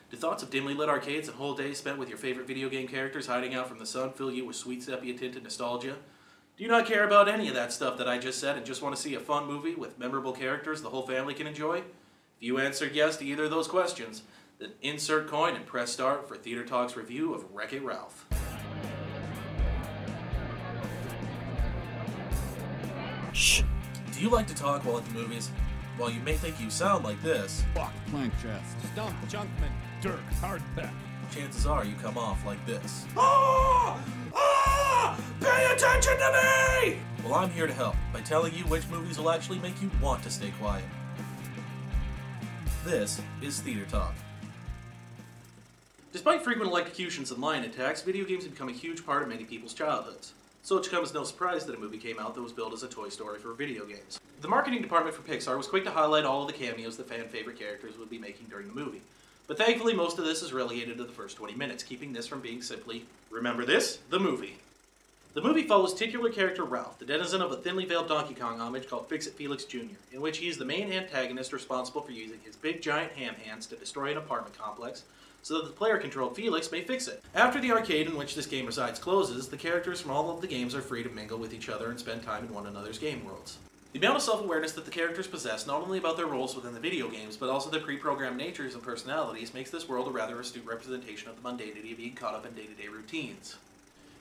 Do thoughts of dimly lit arcades and whole days spent with your favorite video game characters hiding out from the sun fill you with sweet sepia-tinted nostalgia? Do you not care about any of that stuff that I just said and just want to see a fun movie with memorable characters the whole family can enjoy? If you answered yes to either of those questions, then insert coin and press start for Theater Talk's review of Wreck-It Ralph. Shh! Do you like to talk while at the movies? Well, you may think you sound like this. Fuck, plank chest. Stump, Junkman, Dirk, Hardback. Chances are you come off like this. Ah! Ah! Pay attention to me! Well, I'm here to help by telling you which movies will actually make you want to stay quiet. This is Theater Talk. Despite frequent electrocutions and lion attacks, video games have become a huge part of many people's childhoods. So it comes as no surprise that a movie came out that was billed as a Toy Story for video games. The marketing department for Pixar was quick to highlight all of the cameos that fan-favorite characters would be making during the movie. But thankfully, most of this is relegated to the first 20 minutes, keeping this from being simply, remember this, the movie. The movie follows titular character Ralph, the denizen of a thinly veiled Donkey Kong homage called Fix-It Felix Jr., in which he is the main antagonist responsible for using his big giant ham hands to destroy an apartment complex, so that the player-controlled Felix may fix it. After the arcade in which this game resides closes, the characters from all of the games are free to mingle with each other and spend time in one another's game worlds. The amount of self-awareness that the characters possess, not only about their roles within the video games, but also their pre-programmed natures and personalities, makes this world a rather astute representation of the mundanity of being caught up in day-to-day routines.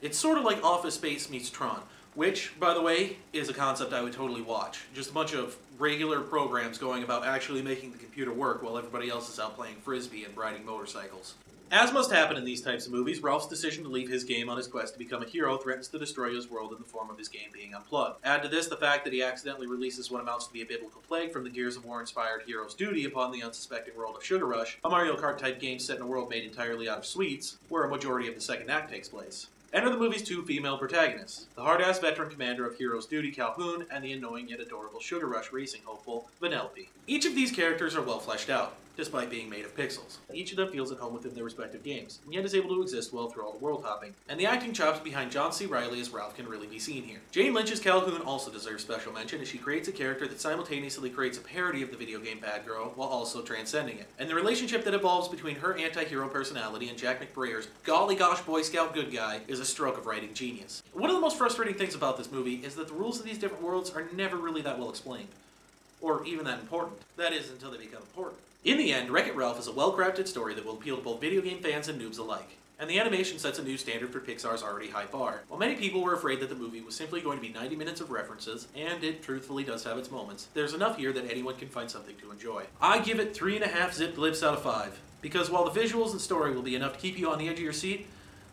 It's sort of like Office Space meets Tron, which, by the way, is a concept I would totally watch. Just a bunch of regular programs going about actually making the computer work while everybody else is out playing frisbee and riding motorcycles. As must happen in these types of movies, Ralph's decision to leave his game on his quest to become a hero threatens to destroy his world in the form of his game being unplugged. Add to this the fact that he accidentally releases what amounts to be a biblical plague from the Gears of War-inspired hero's duty upon the unsuspecting world of Sugar Rush, a Mario Kart-type game set in a world made entirely out of sweets, where a majority of the second act takes place. Enter the movie's two female protagonists, the hard-ass veteran commander of Hero's Duty, Calhoun, and the annoying yet adorable Sugar Rush racing hopeful, Vanellope. Each of these characters are well fleshed out, despite being made of pixels. Each of them feels at home within their respective games, and yet is able to exist well through all the world hopping. And the acting chops behind John C. Reilly as Ralph can really be seen here. Jane Lynch's Calhoun also deserves special mention, as she creates a character that simultaneously creates a parody of the video game bad girl, while also transcending it. And the relationship that evolves between her anti-hero personality and Jack McBraier's golly gosh Boy Scout good guy is a stroke of writing genius. One of the most frustrating things about this movie is that the rules of these different worlds are never really that well explained. Or even that important. That is, until they become important. In the end, Wreck-It Ralph is a well-crafted story that will appeal to both video game fans and noobs alike. And the animation sets a new standard for Pixar's already high bar. While many people were afraid that the movie was simply going to be 90 minutes of references, and it truthfully does have its moments, there's enough here that anyone can find something to enjoy. I give it 3.5 zipped lips out of 5. Because while the visuals and story will be enough to keep you on the edge of your seat,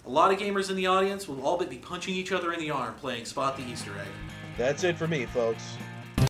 a lot of gamers in the audience will all but be punching each other in the arm playing Spot the Easter Egg. That's it for me, folks.